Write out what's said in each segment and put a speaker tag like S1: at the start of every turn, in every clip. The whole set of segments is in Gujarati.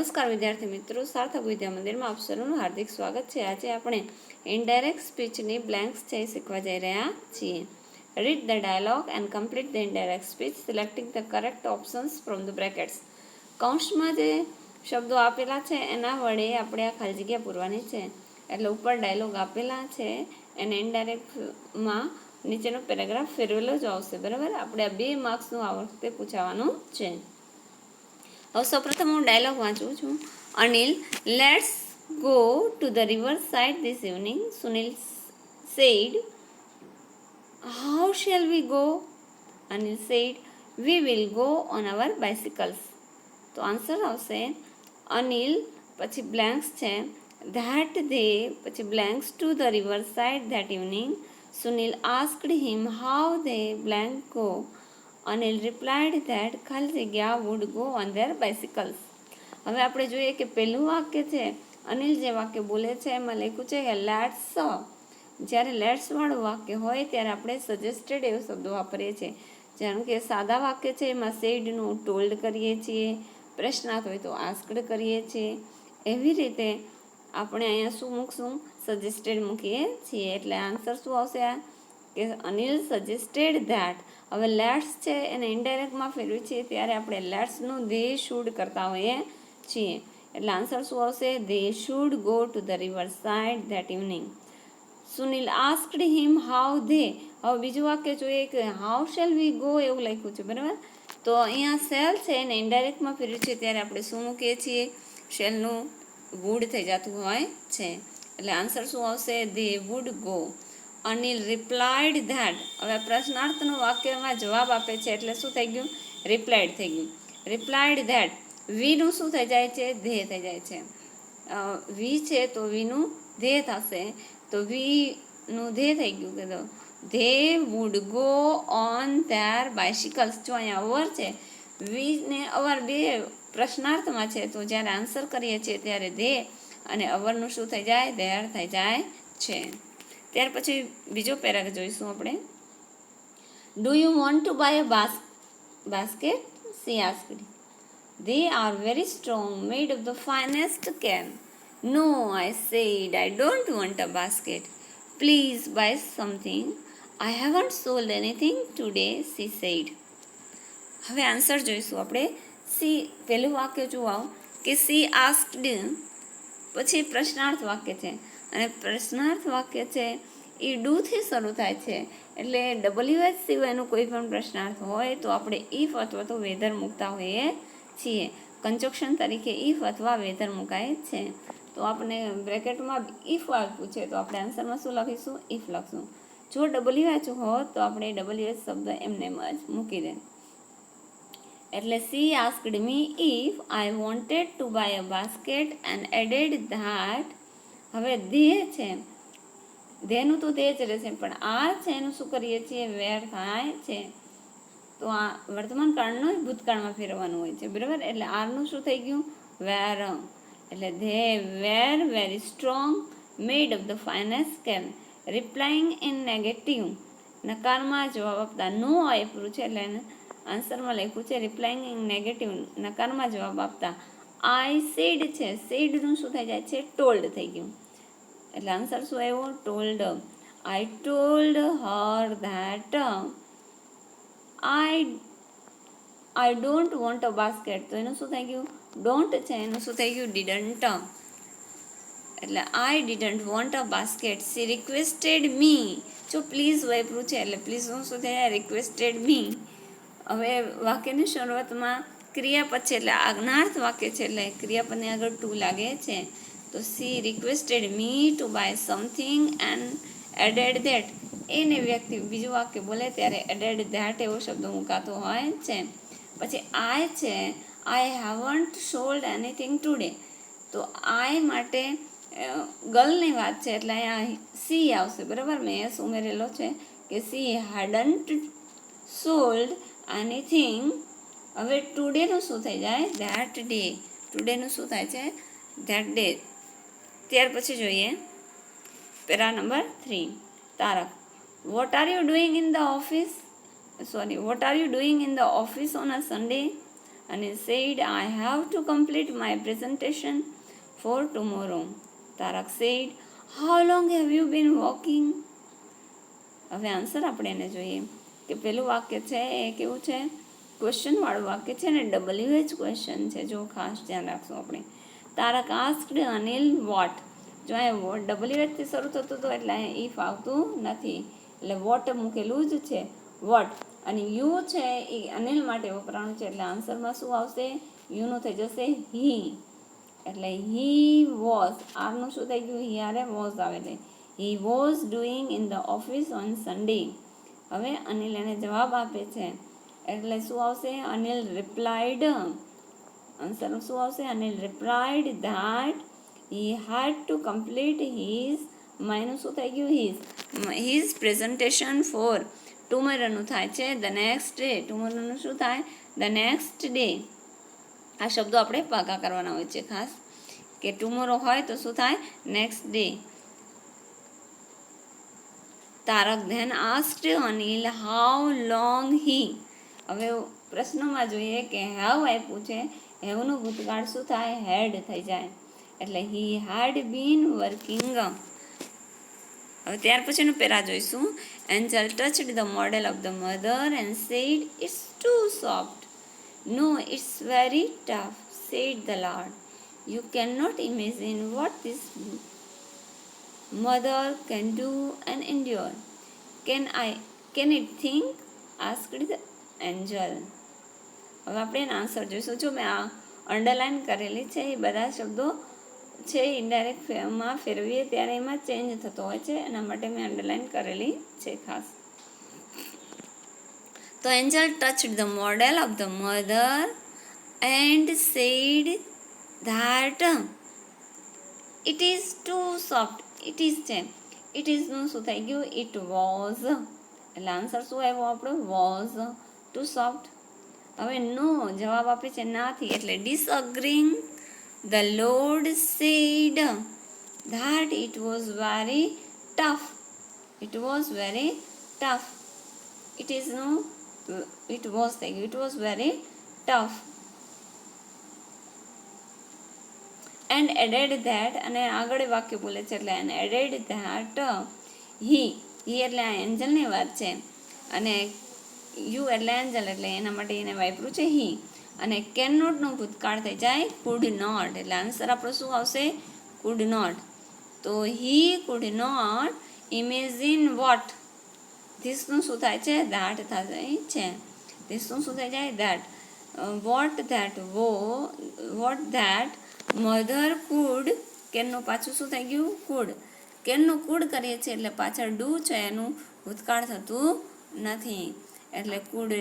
S1: નમસ્કાર વિદ્યાર્થી મિત્રો, સાર્થક વિદ્યા મંદિરમાં આપ સૌનું હાર્દિક સ્વાગત છે. આજે આપણે ઇનડાયરેક્ટ સ્પીચની બ્લેન્ક્સ છે શીખવા જઈ રહ્યા છીએ. Read the dialogue and complete the indirect speech selecting the correct options from the brackets. કૌંસમાં જે શબ્દો આપેલા છે એના વડે આપણે આ ખાલી જગ્યા પૂરવાની છે. એટલે ઉપર ડાયલોગ આપેલા છે એને ઇનડાયરેક્ટમાં નીચેનો પેરેગ્રાફ ફેરવેલો જ આવશે. બરાબર, આપણે આ 2 માર્ક્સનું આ વખતે પૂછાવાનું છે. હવે સૌપ્રથમ હું ડાયલોગ વાંચું છું. Anil, let's go to the river side this evening. Sunil said, how shall we go? Anil said, we will go on our bicycles. તો આન્સર આવશે અનિલ પછી બ્લેન્ક્સ છે ધેટ દે પછી blanks two the river side that evening. Sunil asked him how they blank go. Anil replied that ખાલી જગ્યા વુડ ગો ઓન ધેર બાઇસિકલ્સ. હવે આપણે જોઈએ કે પહેલું વાક્ય છે અનિલ જે વાક્ય બોલે છે એમાં લખ્યું છે કે લેટ્સ. જ્યારે લેટ્સ વાળું વાક્ય હોય ત્યારે આપણે સજેસ્ટેડ એવો શબ્દો વાપરીએ છીએ. જેમ કે સાદા વાક્ય છે એમાં સેડનું ટોલ્ડ કરીએ છીએ, પ્રશ્નાર્થ હોય તો આસ્કડ કરીએ છીએ. એવી રીતે આપણે અહીંયા શું મૂકશું? સજેસ્ટેડ મૂકીએ છીએ. એટલે આન્સર શું આવશે? કે અનિલ સજેસ્ટેડ ધેટ. હવે લેટ્સ છે એને ઇનડાયરેક્ટમાં ફેરવી છીએ ત્યારે આપણે લેટ્સનું દે શુડ કરતા હોઈએ છીએ. એટલે આન્સર શું આવશે? They should go to the river side that evening. Sunil asked him how they. હવે બીજું વાક્ય જોઈએ કે હાઉ શેલ વી ગો એવું લખ્યું છે. બરાબર, તો અહીંયા શેલ છે એને ઇનડાયરેક્ટમાં ફેરવી છે ત્યારે આપણે શું મૂકીએ છીએ? શેલનું વુડ થઈ જતું હોય છે. એટલે આન્સર શું આવશે? દે would go. Anil replied that. હવે પ્રશ્નાર્થનું વાક્યમાં જવાબ આપે છે એટલે શું થઈ ગયું? રિપ્લાઇડ થઈ ગયું. Replied that. વીનું શું થઈ જાય છે? ધે થઈ જાય છે. વી છે તો વીનું ધે થશે. તો વીનું ધે થઈ ગયું કે they would go on their bicycles. જો અહીંયા અવર છે, વીને અવર બે પ્રશ્નાર્થમાં છે તો જ્યારે આન્સર કરીએ છીએ ત્યારે ધે અને અવરનું શું થઈ જાય? ધેર થઈ જાય છે. ત્યાર પછી બીજો પેરાગ્રાફ જોઈશું આપણે. Do you want to buy a basket? She asked. They are very strong, made of the finest can. No, I said, I don't want a basket. Please buy something. I haven't sold anything today, she said. હવે આન્સર જોઈશું આપણે. સી પહેલું વાક્ય જોવા કે સી આસ્કડ પછી પ્રશ્નાર્થ વાક્ય છે અને પ્રશ્નાર્થ વાક્ય છે એ ડુથી શરૂ થાય છે. એટલે WH સિવાયનું કોઈ પણ પ્રશ્નાર્થ હોય તો આપણે ઇફ અથવા તો વેધર મૂકતા હોઈએ છીએ. કંજક્શન તરીકે ઇફ અથવા વેધર મુકાય છે. તો આપણે બ્રેકેટમાં ઇફ આપ્યું છે તો આપણે આન્સરમાં શું લખીશું? ઇફ લખશું. જો WH હોત તો આપણે WH શબ્દ એમને જ મૂકી દે. એટલે she asked me if I wanted to buy a basket and added that. હવે ધે છે, ધેનું તો ધે જ રહેશે પણ આ છે એનું શું કરીએ છીએ? વેર થાય છે. તો આ વર્તમાન કાળનો ભૂતકાળમાં ફેરવવાનું હોય છે. બરાબર, એટલે આરનું શું થઈ ગયું? વેર. એટલે they were very strong, made of the finest cane. Replying in negative. નકારમાં જવાબ આપતા. નો આપ્યું છે એટલે આન્સરમાં લખ્યું છે રિપ્લાઇંગ ઇન નેગેટિવ. નકારમાં જવાબ આપતા. આઈ સેડ છે, સેડનું શું થઈ જાય છે? ટોલ્ડ થઈ ગયું. એટલે આન્સર શું આવ્યો? Told. I told Har that I don't want a basket. તો એનું શું થઈ ગયું? ડોન્ટ છે એનું શું થઈ ગયું? ડીડન્ટ. એટલે I didn't want a basket. She requested me. જો પ્લીઝ વાપરું છે એટલે પ્લીઝનું શું થઈ જાય? રિક્વેસ્ટેડ મી. હવે વાક્યની શરૂઆતમાં ક્રિયાપદ છે એટલે આજ્ઞાર્થ વાક્ય છે એટલે ક્રિયાપદની આગળ ટુ લાગે છે. તો she requested me to buy something and added that. એને વ્યક્તિ બીજું વાક્ય બોલે ત્યારે એડેડ ધેટ એવો શબ્દ મુકાતો હોય છે. પછી આઈ છે, આઈ હેવન્ટ સોલ્ડ એનીથિંગ ટુડે. તો આઈ માટે ગર્લની વાત છે એટલે અહીંયા સી આવશે. બરાબર, મેં એસ ઉમેરેલો છે કે સી હેડન્ટ સોલ્ડ એનીથિંગ. હવે ટુડેનું શું થઈ જાય? That day. ટુડેનું શું થાય છે? That day. ત્યાર પછી જોઈએ para number 3. Tarak, what are you doing in the office on a Sunday? અને said I have to complete my presentation for tomorrow. Tarak said how long have you been walking. હવે આન્સર આપણે એને જોઈએ કે પેલું વાક્ય છે એ કેવું છે, ક્વેશ્ચનવાળું વાક્ય છે ને WH ક્વેશ્ચન છે. જો ખાસ ધ્યાન રાખશું આપણે. Tarak asked Anil what. જો અહીંયા WH થી શરૂ થતું હતું એટલે અહીંયા ઇફ આવતું નથી, એટલે વોટ મૂકેલું જ છે, વોટ. અને યુ છે એ અનિલ માટે વપરાણું છે, એટલે આન્સરમાં શું આવશે, યુનું થઈ જશે હી. એટલે હી વોઝ, આરનું શું થઈ ગયું, હી આરે વોઝ આવે છે. He was doing in the office on Sunday. હવે અનિલ એને જવાબ આપે છે એટલે શું આવશે, અનિલ રિપ્લાઇડ. આન્સર શું આવશે, Anil replied that he had to complete his, માયનું શું થઈ ગયું, હિઝ પ્રેઝન્ટેશન ફોર ટુમોરોનું થાય છે ધ નેક્સ્ટ ડે. ટુમોરોનું શું થાય, ધ નેક્સ્ટ ડે. આ શબ્દો આપણે પાકા કરવાના હોય છે ખાસ, કે ટુમોરો હોય તો શું થાય, next day. Tarak then asked Anil how long he. હવે પ્રશ્નોમાં જોઈએ કે હેવ આપ્યું છે, હેવનું ભૂતકાળ શું થાય, હેડ થઈ જાય, એટલે હી હેડ બીન વર્કિંગ. હવે ત્યાર પછીનું પેરા જોઈશું. Angel touched the model of the mother and said it's too soft. No it's very tough, said the Lord. You can not imagine what this mother can do and endure. Can it think? asked the angel. હવે આપણે એનો આન્સર જોઈશું. જો મેં આ અંડરલાઇન કરેલી છે એ બધા શબ્દો છે ઇનડાયરેક્ટ માં ફેરવીએ ત્યારે એમાં ચેન્જ થતો હોય છે, એના માટે મેં અંડરલાઇન કરેલી છે ખાસ. તો angel touched the model of the mother and said that it is too soft. It is છે, ઇટ ઇઝનું શું થઈ ગયું, ઇટ વોઝ. એટલે આન્સર શું આવ્યો આપણો, વોઝ ટુ સોફ્ટ. હવે નો જવાબ આપે છે નાથી, એટલે disagreeing the lord said that it was very tough. It was very tough. It ઇઝનું ઇટ વોઝ થઈ ગયું, it was very tough. And added that, અને આગળ વાક્ય બોલે છે એટલે એન્ડ એડેડ ધેટ હી એટલે આ એન્જલની વાત છે, અને યુ એટલે એન્જલ, એટલે એના માટે એને વાપર્યું છે હી. અને કેન નોટનું ભૂતકાળ થઈ જાય કુડ નોટ, એટલે આન્સર આપણો શું આવશે, કુડ નોટ. તો he could not imagine what. ધીસનું શું થાય છે, ધેટ થાય છે. ધીસનું શું થઈ જાય, that. What that what that mother could. કેનનું પાછું શું થઈ ગયું, કુડ. કેનનું કુડ કરીએ છીએ એટલે પાછળ ડુ છે એનું ભૂતકાળ થતું નથી, એટલે કુડ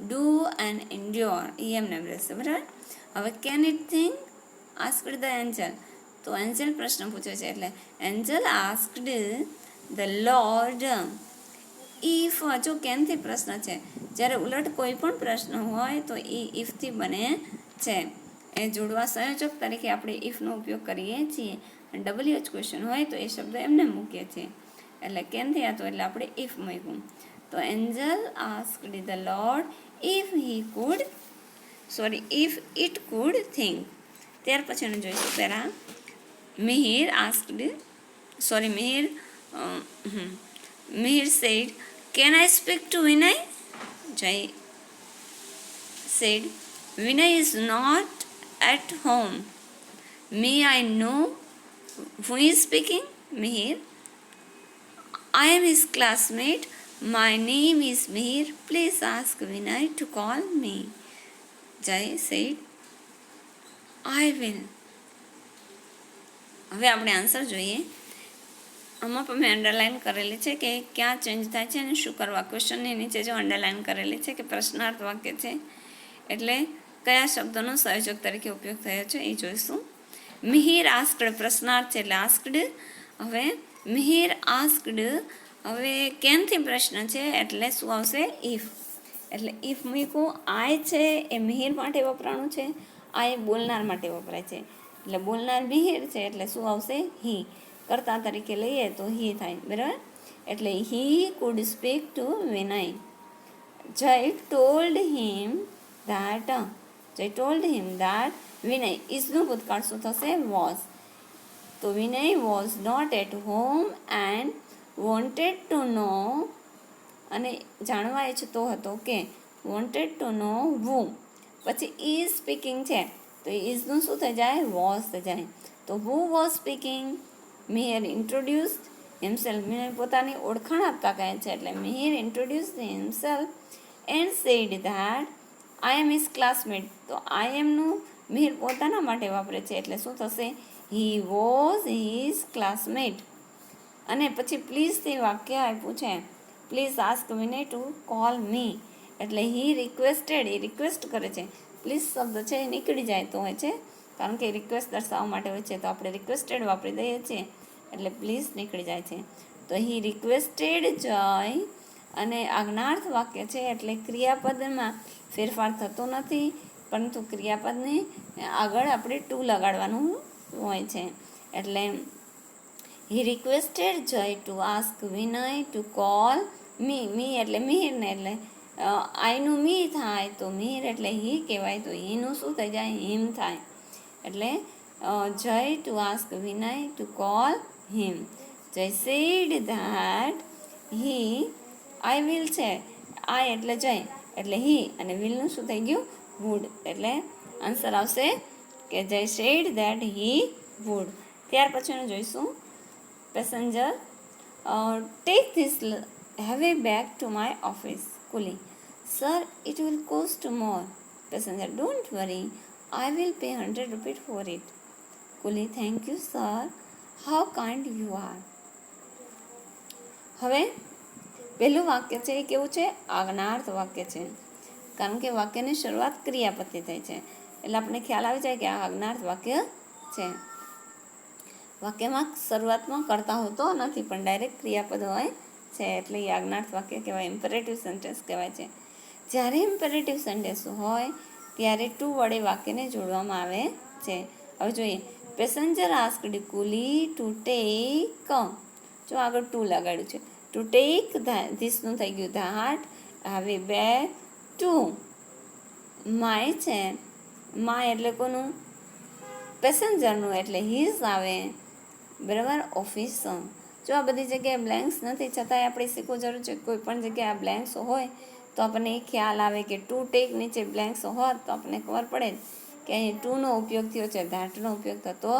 S1: ડુ એન્ડ એન્ડ્યોર એમને રહેશે, બરાબર. હવે can it think, asked the Angel. તો એન્જલ પ્રશ્ન પૂછે છે એટલે Angel asked the lord if. જો કેનથી પ્રશ્ન છે, જ્યારે ઉલટ કોઈ પણ પ્રશ્ન હોય તો એ ઇફથી બને છે. એ જોડવા સંયોજક તરીકે આપણે ઇફનો ઉપયોગ કરીએ છીએ. અને WH ક્વેશ્ચન હોય તો એ શબ્દ એમને મૂકીએ છીએ, એટલે કેનથી હતો એટલે આપણે ઇફ મૂક્યું. તો angel asked the lord if it could think. ત્યાર પછીનું જોઈશું પહેલાં Mihir said can I speak to Vinay. Jay said Vinay is not at home. May I know who is speaking? Mihir. I am his classmate. My name is Mihir. Please ask Vinay to call me. Jay said, I will. હવે આપણે આન્સર જોઈએ. આમાં પણ મેં અંડરલાઇન કરેલી છે કે ક્યાં ચેન્જ થાય છે અને શું કરવા. ક્વેશ્ચનની નીચે જો અંડરલાઇન કરેલી છે કે પ્રશ્નાર્થ વાક્ય છે એટલે કયા શબ્દોનો સંયોજક તરીકે ઉપયોગ થયો છે એ જોઈશું. મિહિર આસ્કડ પ્રશ્નાર્થ છે એટલે આસ્કડ. હવે મિહિર આસ્કડ, હવે કેનથી પ્રશ્ન છે એટલે શું આવશે, ઇફ. એટલે ઇફ મૂકું. આય છે એ મિહિર માટે વપરાણું છે, આય બોલનાર માટે વપરાય છે, એટલે બોલનાર મિહિર છે એટલે શું આવશે, હી. કર્તા તરીકે લઈએ તો હી થાય, બરાબર. એટલે he could speak to Vinay. Jay told him that Jay told him that Vinay, ઇઝનું ભૂતકાળ શું થશે? વોઝ. તો Vinay was not at home and wanted to know, અને જાણવા ઈચ્છતો હતો કે, વોન્ટેડ ટુ નો વુ, પછી ઇઝ સ્પીકિંગ છે તો ઇઝનું શું થઈ જાય? વોઝ થઈ જાય. તો who was speaking? Mihir introduced himself, Mihir પોતાની ઓળખાણ આપતા કહે છે એટલે Mihir introduced himself and said that I am his classmate. તો આઈ એમનું મિહિર પોતાના માટે વાપરે છે એટલે શું થશે? He was his classmate. અને પછી પ્લીઝથી વાક્ય આપ્યું છે, please ask Vinay to call મી, એટલે હી રિક્વેસ્ટેડ, એ રિક્વેસ્ટ કરે છે. પ્લીઝ શબ્દ છે એ નીકળી જાય તો હોય છે, કારણ કે રિક્વેસ્ટ દર્શાવવા માટે હોય છે તો આપણે રિક્વેસ્ટેડ વાપરી દઈએ છીએ એટલે પ્લીઝ નીકળી જાય છે. તો હી રિક્વેસ્ટેડ જય, અને આજ્ઞાર્થ વાક્ય છે એટલે ક્રિયાપદમાં ફેરફાર થતો નથી, પરંતુ ક્રિયાપદની આગળ આપણે ટુ લગાડવાનું હોય છે. એટલે he requested Jay to ask Vinay to call me. Me એટલે મિહિરને, એટલે આઈનું મી થાય તો મિહિર એટલે હી કહેવાય, તો હીનું શું થઈ જાય? હિમ થાય. એટલે Jay to ask Vinay to call him. Jay said that he, I will છે, આઈ એટલે જય એટલે હી, અને વિલનું શું થઈ ગયું? વુડ. એટલે આન્સર આવશે કે જય સેડ ધેટ હી વુડ. ત્યાર પછીનું જોઈશું, passenger take this heavy bag to my office. Quli, sir it will cost more. Passenger, don't worry, I will pay 100 rupees four it. Quli, thank you sir, how kind you are. હવે પહેલું વાક્ય છે એ કેવું છે? આજ્ઞાર્થ વાક્ય છે, કારણ કે વાક્યની શરૂઆત ક્રિયાપદથી થઈ છે એટલે આપણને ખ્યાલ આવી જાય કે આ આજ્ઞાર્થ વાક્ય છે. વાક્યમાં શરૂઆતમાં કરતા હોતો નથી પણ ડાયરેક્ટ ક્રિયાપદ હોય છે એટલે એ આજ્ઞાર્થ વાક્ય કહેવાય, ઇમ્પેરેટિવ સેન્ટેન્સ કહેવાય છે. જ્યારે ઇમ્પેરેટિવ સેન્ટેન્સ હોય ત્યારે ટુ વડે વાક્યને જોડવામાં આવે છે. હવે જોઈએ, passenger asked Quli to take, જો આગળ ટુ લગાડ્યું છે, ટુ ટેક ધીસનું થઈ ગયું ધેટ હવે બેગ ટુ માય છે, માય એટલે કોનું? પેસેન્જરનું, એટલે હીઝ આવે, બરાબર, ઓફિસ. જો આ બધી જગ્યાએ બ્લેન્ક્સ નથી છતાંય આપણે શીખવું જરૂર છે. કોઈ પણ જગ્યાએ આ બ્લેન્ક્સ હોય તો આપણને એ ખ્યાલ આવે કે ટુ ટેક નીચે બ્લેન્ક્સ હોત તો આપણને ખબર પડે કે અહીં ટુનો ઉપયોગ થયો છે, ધેટનો ઉપયોગ થતો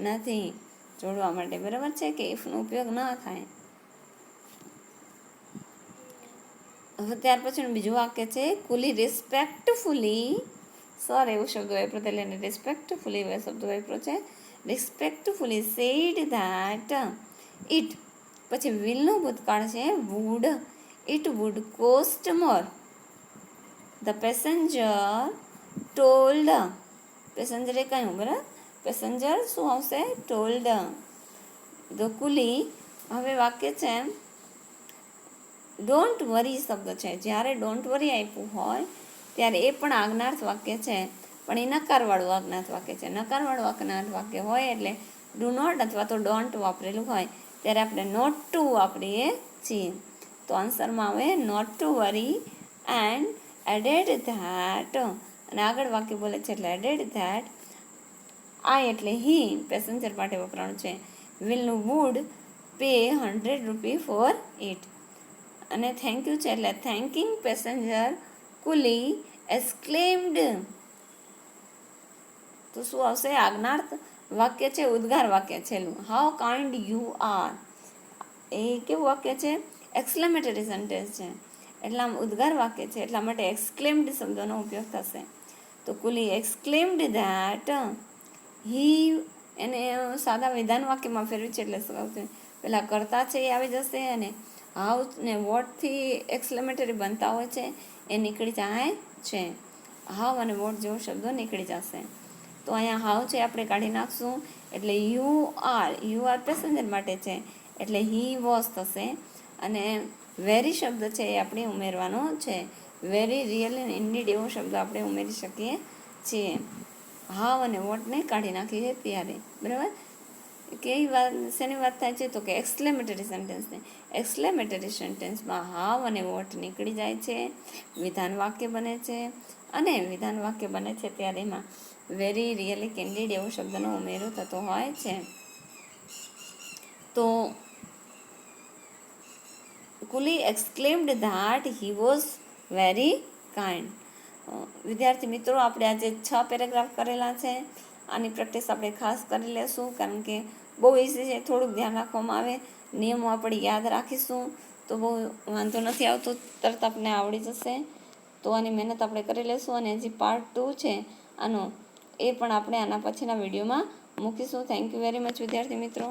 S1: નથી જોડવા માટે, બરાબર છે, કે ઇફનો ઉપયોગ ન થાય. હવે ત્યાર પછીનું બીજું વાક્ય છે, કુલી રિસ્પેક્ટફુલી, સર એવું શબ્દ વાપરો એટલે એને રિસ્પેક્ટફુલી એવો શબ્દ વાપરો છે, રિસ્પેક્ટફુલી સેડ ધેટ ઇટ, પછી વિલનું ભૂતકાળ છે would, it would cost more. The passenger told, પેસેન્જરે કહ્યું, બરાબર, પેસેન્જર શું આવશે? ટોલ્ડ. ધ કુલી, હવે વાક્ય છે ડોન્ટ વરી શબ્દ છે, જ્યારે ડોન્ટ વરી આપ્યું હોય ત્યારે એ પણ આજ્ઞાર્થ વાક્ય છે, પણ એ નકારવાળું આજ્ઞાર્થ વાક્ય છે. નકારવાળું આજ્ઞાર્થ વાક્ય હોય એટલે ડુ નોટ અથવા તો ડોન્ટ વાપરેલું હોય ત્યારે આપણે નોટ ટુ વાપરીએ છીએ. તો આન્સરમાં આવે not to worry and added that, અને આગળ વાક્ય બોલે છે એટલે એડેડ ધેટ આઈ એટલે હી પેસેન્જર માટે વપરાણું છે, વિલનું વુડ પે 100 રૂપી ફોર ઇટ, અને થેન્ક યુ છે એટલે થેન્કિંગ પેસેન્જર કુલી એક્સક્લેમ્ડ. તો શું આવશે? આજ્ઞાર્થ વાક્ય છે, ઉદ્ગાર વાક્ય છેલ્લું, હાઉ કાઇન્ડ યુ આર, એ કેવું વાક્ય છે? એક્સક્લેમેટરી સેન્ટેન્સ છે, એટલે આમ ઉદ્ગાર વાક્ય છે એટલા માટે એક્સક્લેમ્ડ શબ્દનો ઉપયોગ થશે. તો કુલી એક્સક્લેમ્ડ ધેટ હી, એને સાદા વિધાન વાક્યમાં ફેરવી છે એટલે શું પેલા કરતા છે એ આવી જશે, અને હાઉ ને વોટથી એક્સક્લેમેટરી બનતા હોય છે એ નીકળી જાય છે, હાવ અને વોટ જેવો શબ્દો નીકળી જશે. તો અહીંયા હાવ છે આપણે કાઢી નાખશું એટલે યુ આર પેસેન્જર માટે છે એટલે હી વોઝ થશે, અને વેરી શબ્દ છે એ આપણે ઉમેરવાનો છે, વેરી, રિયલ અને ઇન્ડીડ એવો શબ્દ આપણે ઉમેરી શકીએ છીએ હાવ અને વોટને કાઢી નાખીએ ત્યારે, બરાબર. કેવી વાત શેની વાત થાય છે તો કે એક્સક્લેમેટરી સેન્ટેન્સની. એક્સક્લેમેટરી સેન્ટેન્સમાં હાવ અને વોટ નીકળી જાય છે, વિધાન વાક્ય બને છે, અને વિધાન વાક્ય બને છે ત્યારે એમાં વેરી, રિયલી, કેન્ડિડ એવો શબ્દનો ઉમેરો થતો હોય છે. તો coolie exclaimed that he was very kind. વિદ્યાર્થી મિત્રો, આપણે આજે 6 પેરેગ્રાફ કરેલા છે. આની પ્રેક્ટિસ આપણે ખાસ કરી લેશું, કારણ કે બહુ ઇઝી છે. થોડુંક ધ્યાન રાખવામાં આવે, નિયમો આપણે યાદ રાખીશું તો બહુ વાંધો નથી આવતો, તરત આપણને આવડી જશે. તો આની મહેનત આપણે કરી લેશું. અને હજી પાર્ટ 2 છે આનો, એ પણ આપણે આના પછીના વિડીયોમાં મૂકીશું. થેન્ક યુ વેરી મચ વિદ્યાર્થી મિત્રો.